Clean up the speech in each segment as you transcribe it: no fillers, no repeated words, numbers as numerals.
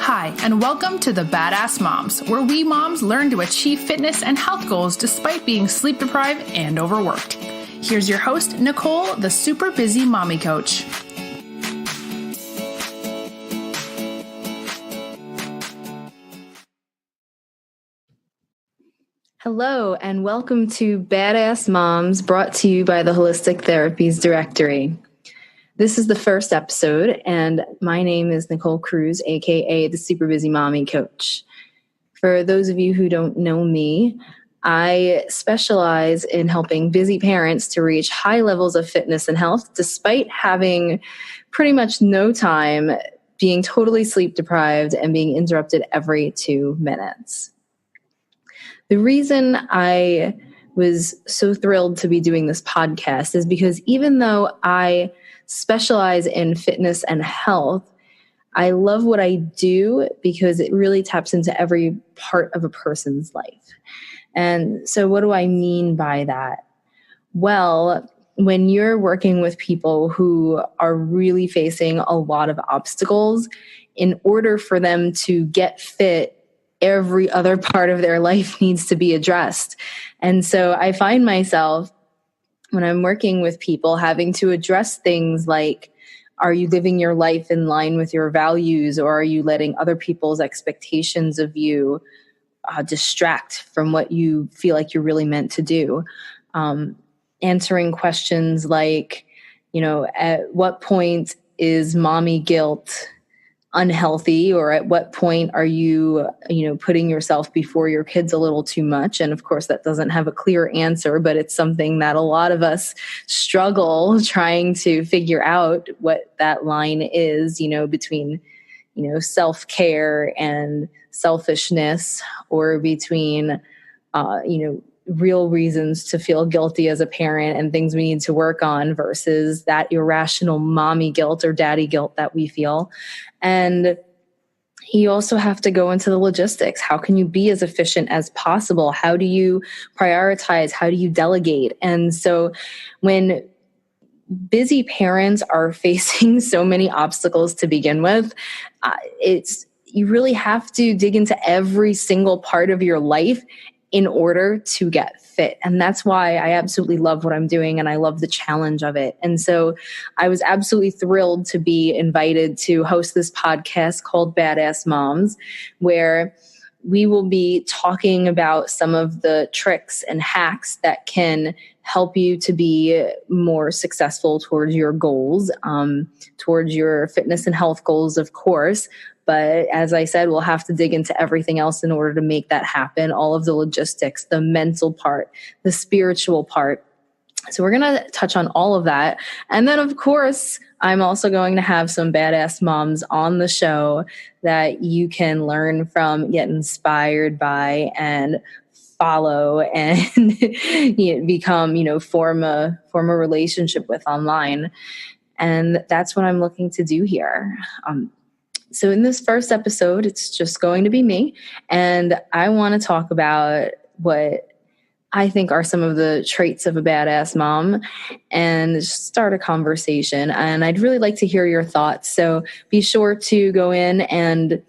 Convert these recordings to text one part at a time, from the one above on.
Hi, and welcome to the Badass Moms, where we moms learn to achieve fitness and health goals despite being sleep deprived and overworked. Here's your host, Nicole, the super busy mommy coach. Hello, and welcome to Badass Moms, brought to you by the Holistic Therapies Directory. This is the first episode, and my name is Nicole Cruz, aka the Super Busy Mommy Coach. For those of you who don't know me, I specialize in helping busy parents to reach high levels of fitness and health despite having pretty much no time, being totally sleep deprived, and being interrupted every 2 minutes. The reason I was so thrilled to be doing this podcast is because even though I specialize in fitness and health, I love what I do because it really taps into every part of a person's life. And so what do I mean by that? Well, when you're working with people who are really facing a lot of obstacles, in order for them to get fit, every other part of their life needs to be addressed. And so I find myself, when I'm working with people, having to address things like, are you living your life in line with your values, or are you letting other people's expectations of you distract from what you feel like you're really meant to do? Answering questions like, at what point is mommy guilt unhealthy, or at what point are you, putting yourself before your kids a little too much? And of course, that doesn't have a clear answer, but it's something that a lot of us struggle trying to figure out what that line is, between, self-care and selfishness, or between, real reasons to feel guilty as a parent and things we need to work on versus that irrational mommy guilt or daddy guilt that we feel. And you also have to go into the logistics. How can you be as efficient as possible? How do you prioritize? How do you delegate? And so when busy parents are facing so many obstacles to begin with, you really have to dig into every single part of your life in order to get fit. And that's why I absolutely love what I'm doing, and I love the challenge of it. And so I was absolutely thrilled to be invited to host this podcast called Badass Moms, where we will be talking about some of the tricks and hacks that can help you to be more successful towards your goals, towards your fitness and health goals, of course. But as I said, we'll have to dig into everything else in order to make that happen. All of the logistics, the mental part, the spiritual part. So we're going to touch on all of that. And then, of course, I'm also going to have some badass moms on the show that you can learn from, get inspired by, and follow and become, form a relationship with online. And that's what I'm looking to do here. So in this first episode, it's just going to be me, and I want to talk about what I think are some of the traits of a badass mom and just start a conversation. And I'd really like to hear your thoughts. So be sure to go in and,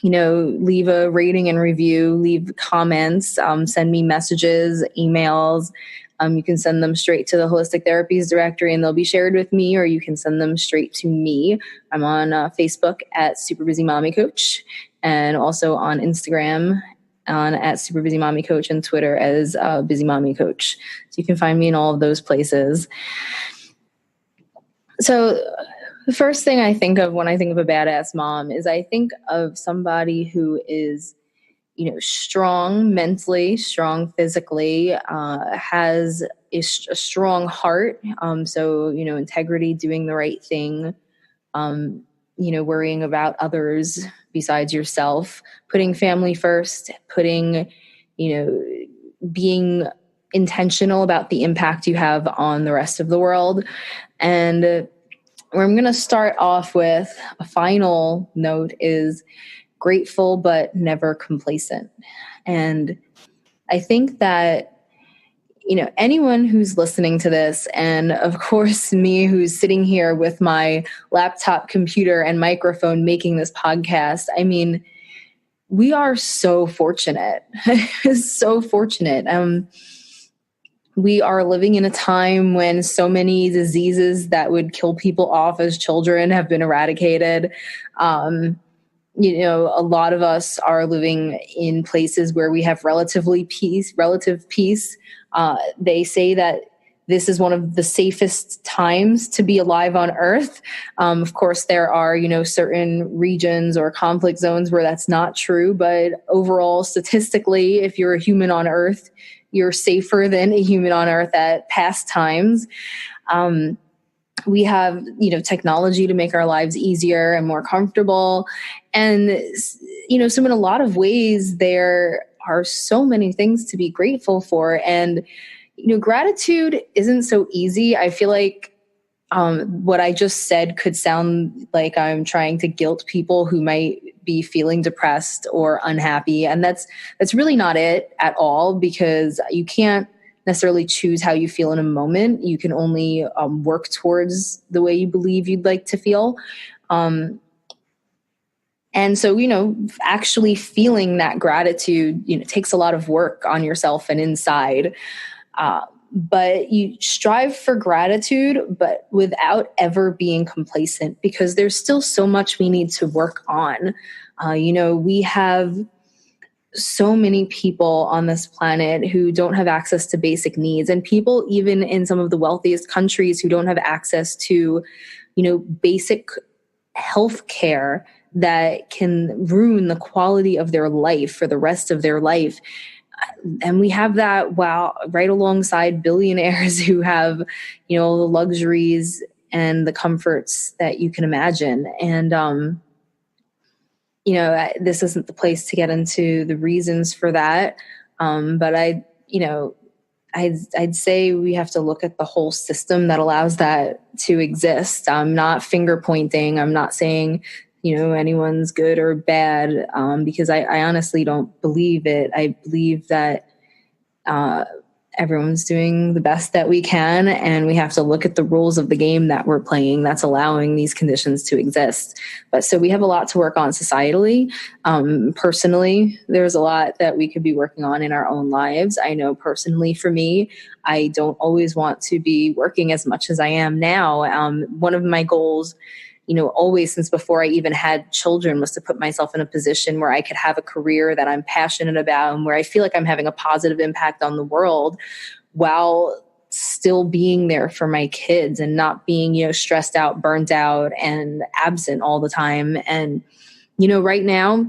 leave a rating and review, leave comments, send me messages, emails. You can send them straight to the Holistic Therapies Directory and they'll be shared with me, or you can send them straight to me. I'm on Facebook at Super Busy Mommy Coach, and also on Instagram at Super Busy Mommy Coach, and Twitter as Busy Mommy Coach. So you can find me in all of those places. So the first thing I think of when I think of a badass mom is I think of somebody who is strong mentally, strong physically, has a strong heart. So, integrity, doing the right thing, worrying about others besides yourself, putting family first, being intentional about the impact you have on the rest of the world. And where I'm going to start off with a final note is grateful, but never complacent. And I think that anyone who's listening to this, and of course me who's sitting here with my laptop computer and microphone making this podcast, I mean, we are so fortunate, so fortunate. We are living in a time when so many diseases that would kill people off as children have been eradicated. A lot of us are living in places where we have relative peace. They say that this is one of the safest times to be alive on Earth. Of course, there are, certain regions or conflict zones where that's not true. But overall, statistically, if you're a human on Earth, you're safer than a human on Earth at past times. We have, technology to make our lives easier and more comfortable. And, so in a lot of ways, there are so many things to be grateful for. And, gratitude isn't so easy. I feel like what I just said could sound like I'm trying to guilt people who might be feeling depressed or unhappy. And that's really not it at all, because you can't necessarily choose how you feel in a moment. You can only work towards the way you believe you'd like to feel. And so, actually feeling that gratitude, takes a lot of work on yourself and inside. But you strive for gratitude, but without ever being complacent, because there's still so much we need to work on. We have so many people on this planet who don't have access to basic needs, and people even in some of the wealthiest countries who don't have access to, basic health care that can ruin the quality of their life for the rest of their life. And we have that right alongside billionaires who have, the luxuries and the comforts that you can imagine. And, this isn't the place to get into the reasons for that. But I'd say we have to look at the whole system that allows that to exist. I'm not finger pointing. I'm not saying, anyone's good or bad, because I honestly don't believe it. I believe that everyone's doing the best that we can, and we have to look at the rules of the game that we're playing that's allowing these conditions to exist. But so we have a lot to work on societally. Personally, there's a lot that we could be working on in our own lives. I know personally for me, I don't always want to be working as much as I am now. One of my goals, always since before I even had children, was to put myself in a position where I could have a career that I'm passionate about and where I feel like I'm having a positive impact on the world while still being there for my kids and not being, stressed out, burnt out, and absent all the time. And, right now,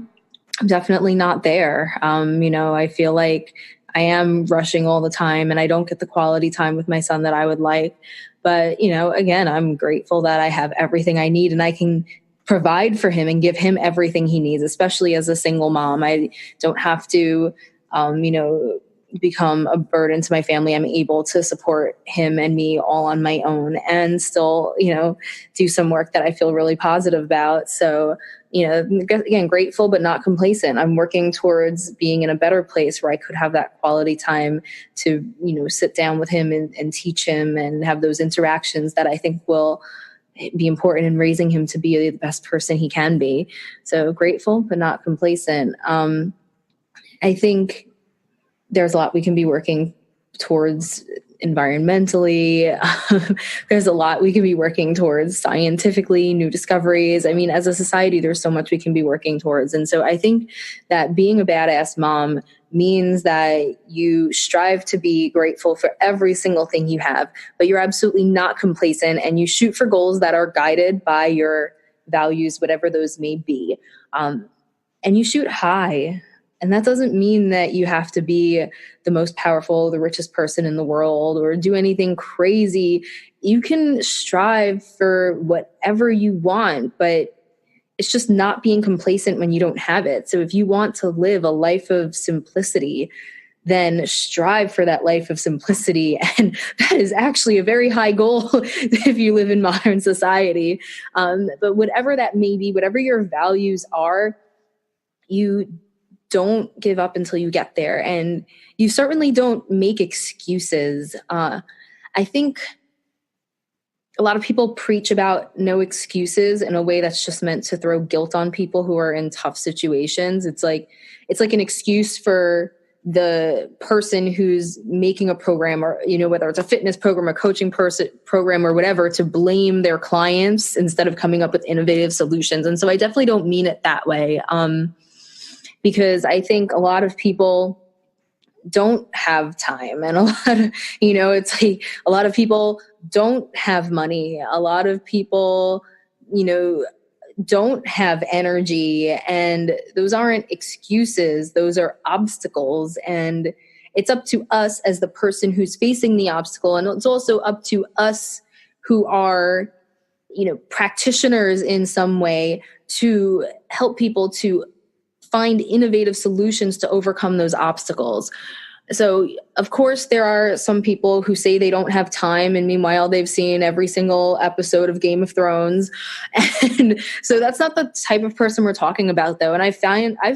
I'm definitely not there. I feel like I am rushing all the time and I don't get the quality time with my son that I would like. But, again, I'm grateful that I have everything I need and I can provide for him and give him everything he needs, especially as a single mom. I don't have to, become a burden to my family. I'm able to support him and me all on my own and still, do some work that I feel really positive about. So, again, grateful, but not complacent. I'm working towards being in a better place where I could have that quality time to, sit down with him and teach him and have those interactions that I think will be important in raising him to be the best person he can be. So grateful, but not complacent. I think there's a lot we can be working towards environmentally. There's a lot we can be working towards scientifically, new discoveries. I mean, as a society, there's so much we can be working towards. And so I think that being a badass mom means that you strive to be grateful for every single thing you have, but you're absolutely not complacent, and you shoot for goals that are guided by your values, whatever those may be. And you shoot high. And that doesn't mean that you have to be the most powerful, the richest person in the world, or do anything crazy. You can strive for whatever you want, but it's just not being complacent when you don't have it. So if you want to live a life of simplicity, then strive for that life of simplicity. And that is actually a very high goal if you live in modern society. But whatever that may be, whatever your values are, you don't give up until you get there. And you certainly don't make excuses. I think a lot of people preach about no excuses in a way that's just meant to throw guilt on people who are in tough situations. It's like an excuse for the person who's making a program, or, whether it's a fitness program, a coaching program or whatever, to blame their clients instead of coming up with innovative solutions. And so I definitely don't mean it that way. Because I think a lot of people don't have time, and a lot of, it's like a lot of people don't have money. A lot of people, don't have energy, and those aren't excuses. Those are obstacles. And it's up to us as the person who's facing the obstacle. And it's also up to us who are, practitioners in some way, to help people to find innovative solutions to overcome those obstacles. So, of course, there are some people who say they don't have time, and meanwhile, they've seen every single episode of Game of Thrones. And so that's not the type of person we're talking about, though. And I've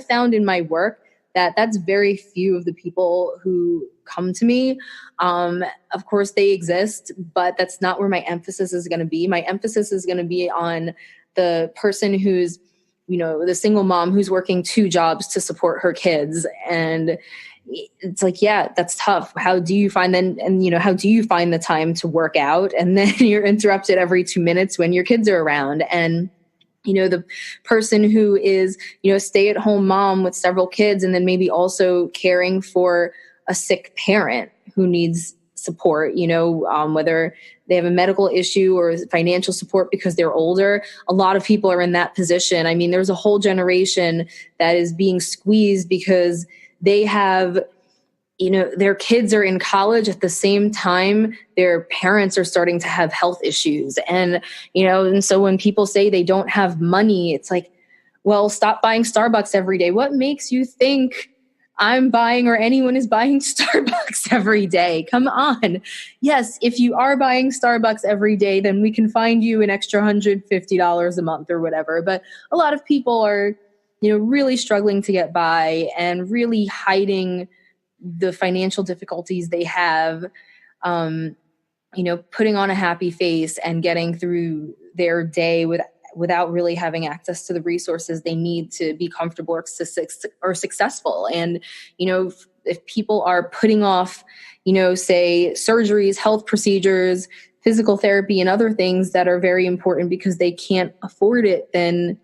found in my work that that's very few of the people who come to me. Of course, they exist, but that's not where my emphasis is going to be. My emphasis is going to be on the person who's, the single mom who's working 2 jobs to support her kids. And it's like, yeah, that's tough. How do you find how do you find the time to work out? And then you're interrupted every 2 minutes when your kids are around. And, the person who is, a stay-at-home mom with several kids, and then maybe also caring for a sick parent who needs support, whether they have a medical issue or financial support because they're older. A lot of people are in that position. I mean, there's a whole generation that is being squeezed because they have, their kids are in college at the same time their parents are starting to have health issues. And, and so when people say they don't have money, it's like, well, stop buying Starbucks every day. What makes you think I'm buying, or anyone is buying, Starbucks every day? Come on. Yes, if you are buying Starbucks every day, then we can find you an extra $150 a month or whatever. But a lot of people are, really struggling to get by and really hiding the financial difficulties they have, putting on a happy face and getting through their day without really having access to the resources they need to be comfortable or successful. And, if people are putting off, say surgeries, health procedures, physical therapy, and other things that are very important because they can't afford it, then,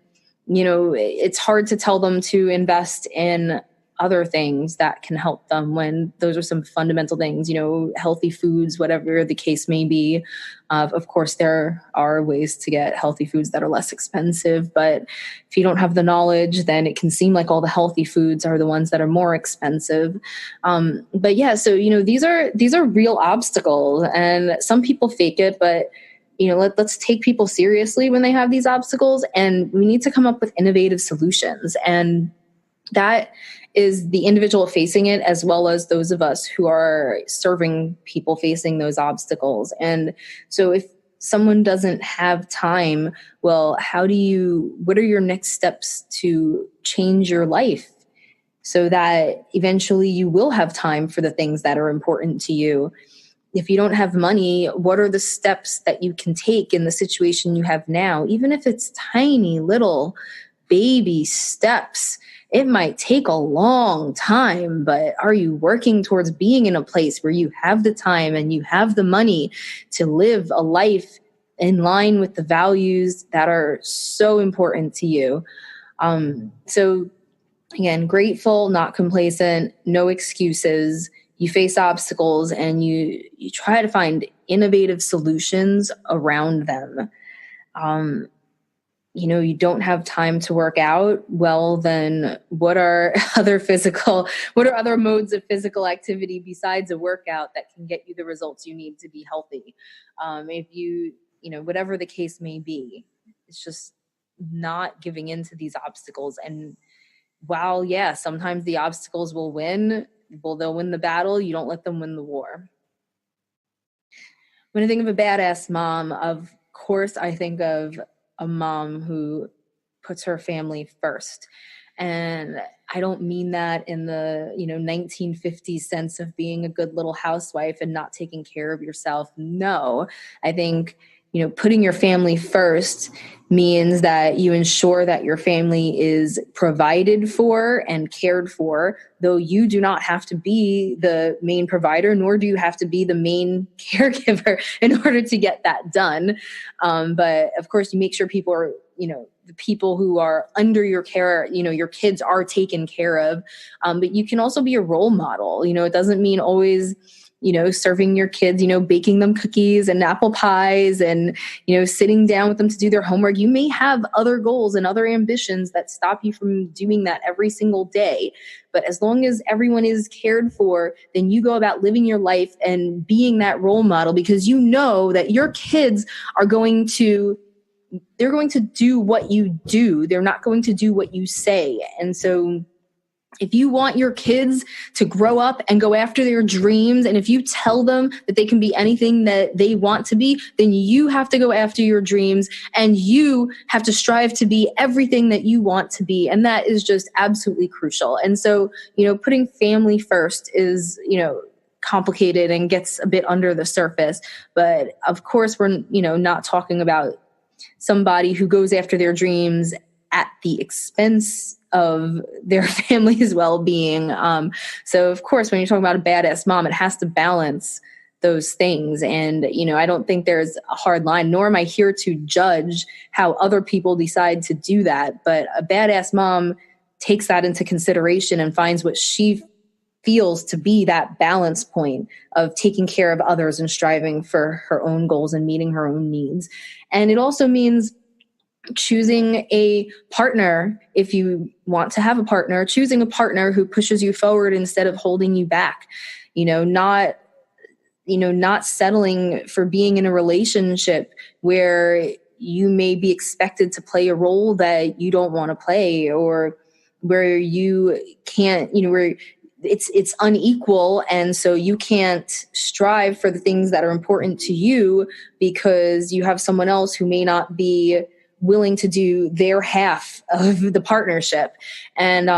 it's hard to tell them to invest in other things that can help them, when those are some fundamental things, healthy foods, whatever the case may be. Of course, there are ways to get healthy foods that are less expensive, but if you don't have the knowledge, then it can seem like all the healthy foods are the ones that are more expensive. But yeah, so, these are real obstacles, and some people fake it, but let's take people seriously when they have these obstacles, and we need to come up with innovative solutions. And that is the individual facing it, as well as those of us who are serving people facing those obstacles. And so if someone doesn't have time, well, what are your next steps to change your life so that eventually you will have time for the things that are important to you? If you don't have money, what are the steps that you can take in the situation you have now? Even if it's tiny little baby steps, it might take a long time, but are you working towards being in a place where you have the time and you have the money to live a life in line with the values that are so important to you? So again, grateful, not complacent, no excuses. You face obstacles and you try to find innovative solutions around them. You don't have time to work out. Well, then what are other modes of physical activity besides a workout that can get you the results you need to be healthy? If whatever the case may be, it's just not giving in to these obstacles. And while, yeah, sometimes the obstacles will win, they'll win the battle. You don't let them win the war. When I think of a badass mom, of course, I think of a mom who puts her family first. And I don't mean that in the, 1950s sense of being a good little housewife and not taking care of yourself. No, I think, putting your family first means that you ensure that your family is provided for and cared for, though you do not have to be the main provider, nor do you have to be the main caregiver in order to get that done. But of course, you make sure people are, the people who are under your care, your kids are taken care of. But you can also be a role model. It doesn't mean always, serving your kids, baking them cookies and apple pies and, sitting down with them to do their homework. You may have other goals and other ambitions that stop you from doing that every single day. But as long as everyone is cared for, then you go about living your life and being that role model, because you know that your kids are going to do what you do. They're not going to do what you say. And so if you want your kids to grow up and go after their dreams, and if you tell them that they can be anything that they want to be, then you have to go after your dreams and you have to strive to be everything that you want to be. And that is just absolutely crucial. And so, putting family first is, complicated and gets a bit under the surface. But of course, we're, not talking about somebody who goes after their dreams at the expense of their family's well-being. So of course, when you're talking about a badass mom, it has to balance those things. And, I don't think there's a hard line, nor am I here to judge how other people decide to do that. But a badass mom takes that into consideration and finds what she feels to be that balance point of taking care of others and striving for her own goals and meeting her own needs. And it also means choosing a partner. If you want to have a partner, choosing a partner who pushes you forward instead of holding you back, not settling for being in a relationship where you may be expected to play a role that you don't want to play, or where you can't, where it's unequal. And so you can't strive for the things that are important to you because you have someone else who may not be willing to do their half of the partnership. And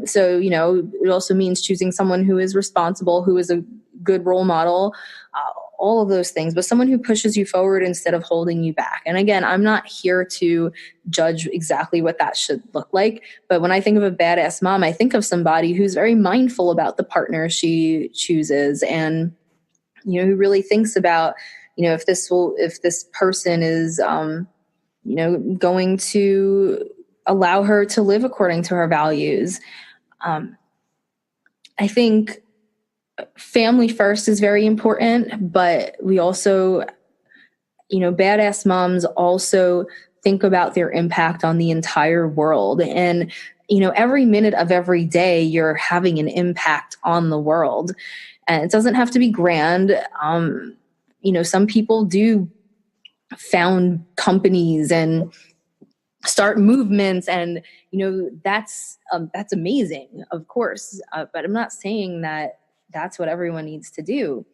so, it also means choosing someone who is responsible, who is a good role model, all of those things, but someone who pushes you forward instead of holding you back. And again, I'm not here to judge exactly what that should look like. But when I think of a badass mom, I think of somebody who's very mindful about the partner she chooses, and, who really thinks about, if this person is, going to allow her to live according to her values. I think family first is very important, but we also, badass moms also think about their impact on the entire world. And, every minute of every day, you're having an impact on the world. And it doesn't have to be grand. Some people do found companies and start movements, and that's amazing, of course, but I'm not saying that that's what everyone needs to do.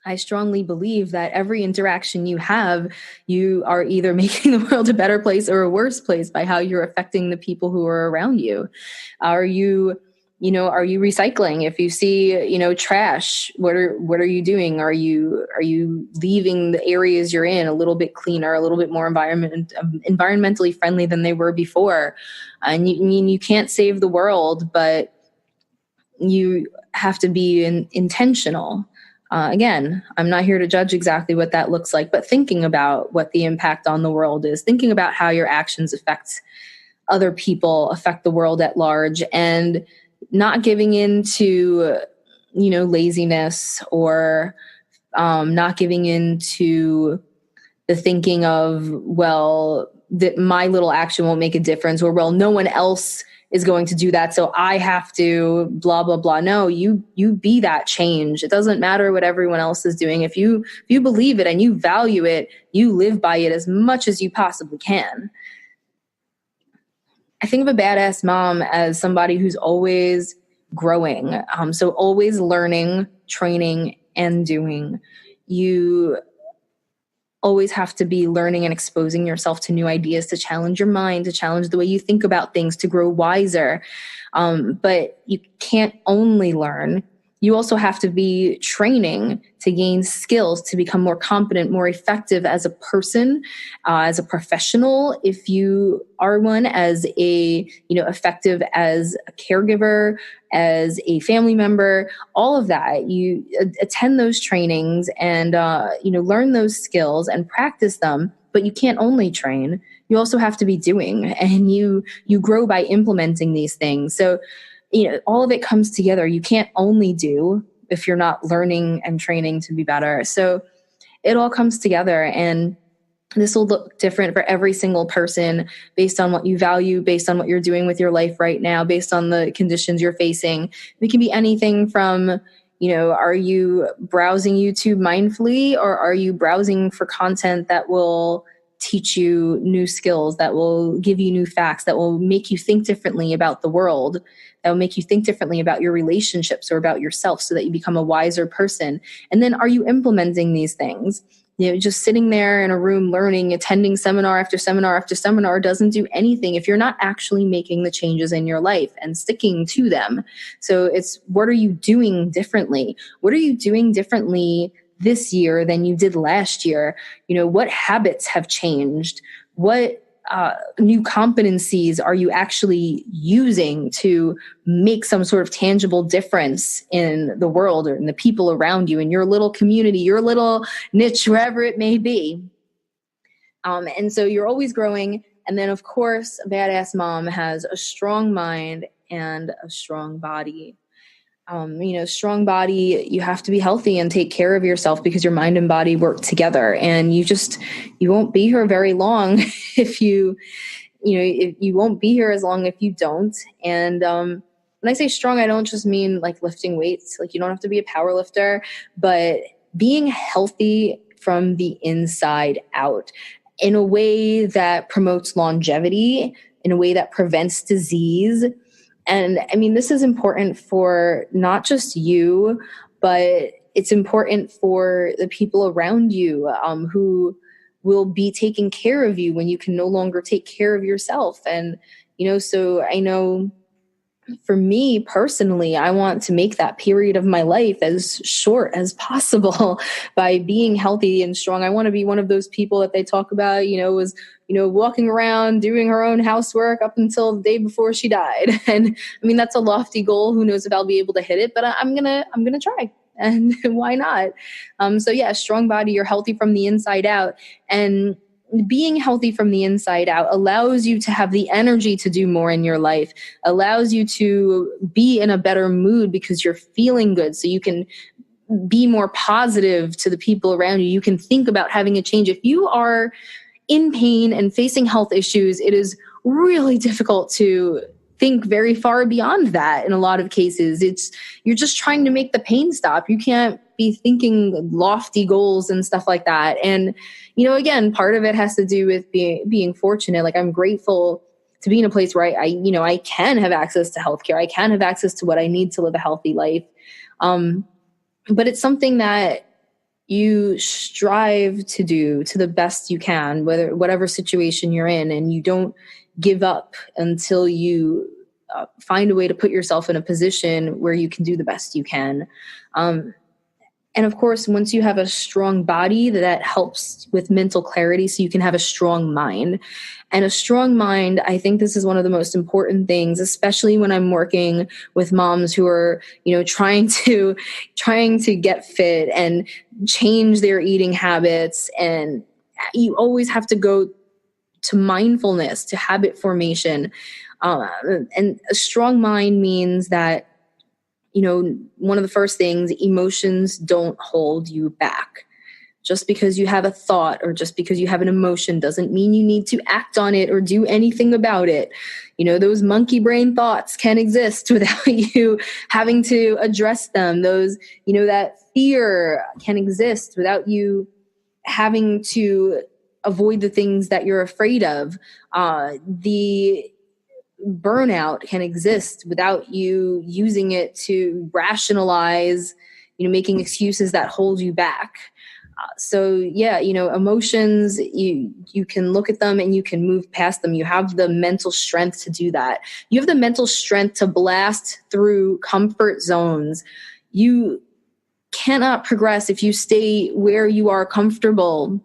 I strongly believe that every interaction you have, you are either making the world a better place or a worse place by how you're affecting the people who are around you. Are you recycling? If you see, trash, what are you doing? Are you leaving the areas you're in a little bit cleaner, a little bit more environmentally friendly than they were before? And you can't save the world, but you have to be intentional. Again, I'm not here to judge exactly what that looks like, but thinking about what the impact on the world is, thinking about how your actions affect other people, affect the world at large, and not giving in to, laziness, or not giving in to the thinking of, well, that my little action won't make a difference, or, well, no one else is going to do that, so I have to blah, blah, blah. No, you be that change. It doesn't matter what everyone else is doing. If you believe it and you value it, you live by it as much as you possibly can. I think of a badass mom as somebody who's always growing. So always learning, training, and doing. You always have to be learning and exposing yourself to new ideas, to challenge your mind, to challenge the way you think about things, to grow wiser. But you can't only learn. You also have to be training to gain skills, to become more competent, more effective as a person, as a professional, if you are one, as a, effective as a caregiver, as a family member, all of that. You attend those trainings and, learn those skills and practice them, but you can't only train. You also have to be doing, and you grow by implementing these things. So, all of it comes together. You can't only do if you're not learning and training to be better. So it all comes together, and this will look different for every single person based on what you value, based on what you're doing with your life right now, based on the conditions you're facing. It can be anything from, are you browsing YouTube mindfully, or are you browsing for content that will teach you new skills, that will give you new facts, that will make you think differently about the world, that will make you think differently about your relationships or about yourself, so that you become a wiser person. And then are you implementing these things? Just sitting there in a room learning, attending seminar after seminar after seminar doesn't do anything if you're not actually making the changes in your life and sticking to them. So it's, what are you doing differently? What are you doing differently this year than you did last year? What habits have changed? What new competencies are you actually using to make some sort of tangible difference in the world or in the people around you, in your little community, your little niche, wherever it may be? And so you're always growing. And then, of course, a badass mom has a strong mind and a strong body. Strong body, you have to be healthy and take care of yourself, because your mind and body work together, and you won't be here very long if you won't be here as long if you don't. And when I say strong, I don't just mean like lifting weights. Like, you don't have to be a power lifter, but being healthy from the inside out in a way that promotes longevity, in a way that prevents disease. And I mean, this is important for not just you, but it's important for the people around you, who will be taking care of you when you can no longer take care of yourself. And, so I know for me personally, I want to make that period of my life as short as possible by being healthy and strong. I want to be one of those people that they talk about, was, walking around doing her own housework up until the day before she died. And I mean, that's a lofty goal. Who knows if I'll be able to hit it, but I'm going to try. And why not? So yeah, strong body, you're healthy from the inside out. And being healthy from the inside out allows you to have the energy to do more in your life, allows you to be in a better mood because you're feeling good. So you can be more positive to the people around you. You can think about having a change. If you are in pain and facing health issues, it is really difficult to think very far beyond that. In a lot of cases, you're just trying to make the pain stop. You can't be thinking lofty goals and stuff like that. And, again, part of it has to do with being fortunate. Like, I'm grateful to be in a place where I can have access to healthcare. I can have access to what I need to live a healthy life. But it's something that you strive to do to the best you can, whatever situation you're in, and you don't give up until you find a way to put yourself in a position where you can do the best you can. And of course, once you have a strong body, that helps with mental clarity, so you can have a strong mind. And a strong mind, I think this is one of the most important things, especially when I'm working with moms who are, trying to get fit and change their eating habits. And you always have to go to mindfulness, to habit formation. And a strong mind means that, one of the first things, emotions don't hold you back. Just because you have a thought or just because you have an emotion doesn't mean you need to act on it or do anything about it. Those monkey brain thoughts can exist without you having to address them. Those, that fear can exist without you having to avoid the things that you're afraid of. The burnout can exist without you using it to rationalize, making excuses that hold you back. So yeah, emotions, you can look at them and you can move past them. You have the mental strength to do that. You have the mental strength to blast through comfort zones. You cannot progress if you stay where you are comfortable.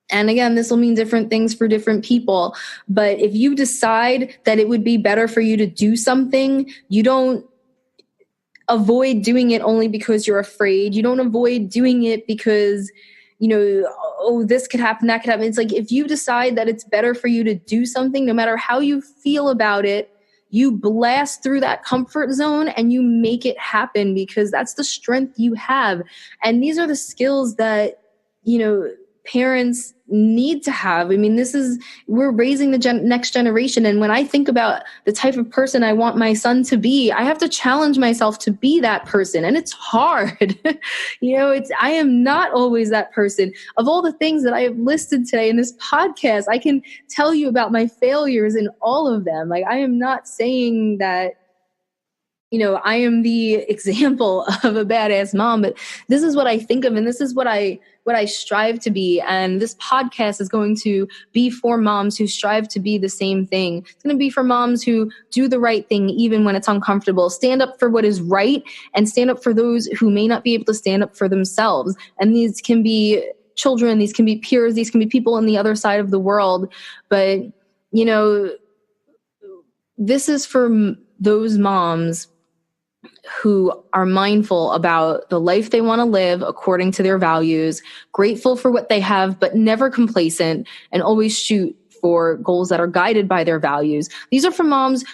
And again, this will mean different things for different people. But if you decide that it would be better for you to do something, you don't avoid doing it only because you're afraid. You don't avoid doing it because, oh, this could happen, that could happen. It's like, if you decide that it's better for you to do something, no matter how you feel about it, you blast through that comfort zone and you make it happen, because that's the strength you have. And these are the skills that, parents need to have. I mean, we're raising the next generation. And when I think about the type of person I want my son to be, I have to challenge myself to be that person. And it's hard. I am not always that person. Of all the things that I have listed today in this podcast, I can tell you about my failures in all of them. Like, I am not saying that, I am the example of a badass mom, but this is what I think of, and this is what I strive to be. And this podcast is going to be for moms who strive to be the same thing. It's going to be for moms who do the right thing, even when it's uncomfortable. Stand up for what is right, and stand up for those who may not be able to stand up for themselves. And these can be children, these can be peers, these can be people on the other side of the world. But, this is for those moms who are mindful about the life they want to live according to their values, grateful for what they have, but never complacent, and always shoot for goals that are guided by their values. This is for moms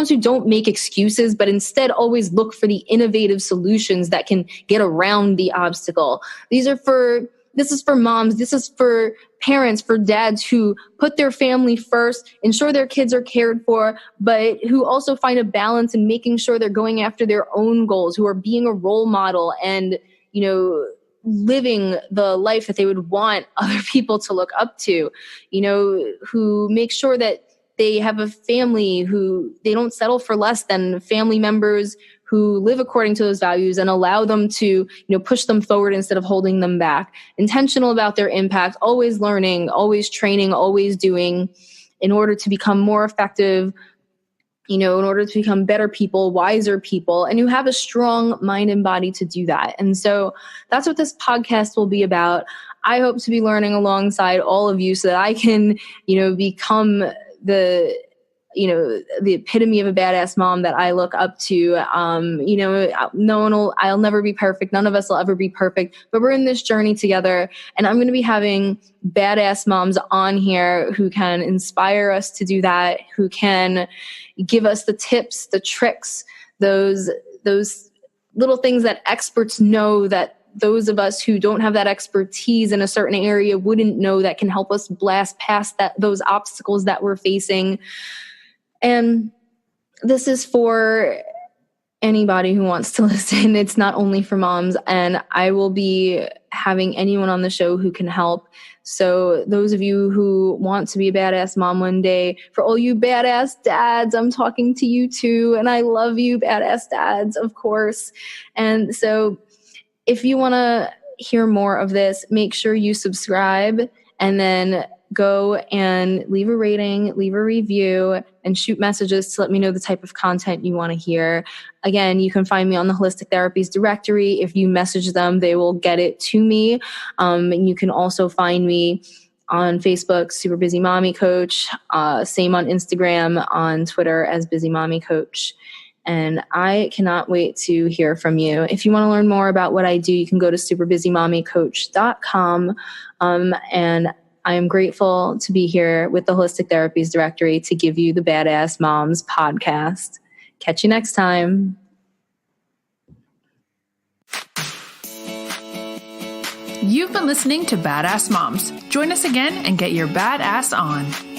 who don't make excuses, but instead always look for the innovative solutions that can get around the obstacle. This is for moms. This is for parents, for dads who put their family first, ensure their kids are cared for, but who also find a balance in making sure they're going after their own goals, who are being a role model and, living the life that they would want other people to look up to, who make sure that they have a family, who they don't settle for less than family members who live according to those values, and allow them to, push them forward instead of holding them back. Intentional about their impact, always learning, always training, always doing, in order to become more effective, in order to become better people, wiser people, and who have a strong mind and body to do that. And so that's what this podcast will be about. I hope to be learning alongside all of you so that I can, become the epitome of a badass mom that I look up to. I'll never be perfect. None of us will ever be perfect, but we're in this journey together. And I'm going to be having badass moms on here who can inspire us to do that, who can give us the tips, the tricks, those little things that experts know that those of us who don't have that expertise in a certain area wouldn't know, that can help us blast past those obstacles that we're facing. And this is for anybody who wants to listen. It's not only for moms, and I will be having anyone on the show who can help. So those of you who want to be a badass mom one day, for all you badass dads, I'm talking to you too. And I love you, badass dads, of course. And so if you want to hear more of this, make sure you subscribe, and then go and leave a rating, leave a review, and shoot messages to let me know the type of content you want to hear. Again, you can find me on the Holistic Therapies directory. If you message them, they will get it to me. And you can also find me on Facebook, Super Busy Mommy Coach, same on Instagram, on Twitter as Busy Mommy Coach. And I cannot wait to hear from you. If you want to learn more about what I do, you can go to superbusymommycoach.com. And I am grateful to be here with the Holistic Therapies Directory to give you the Badass Moms podcast. Catch you next time. You've been listening to Badass Moms. Join us again and get your badass on.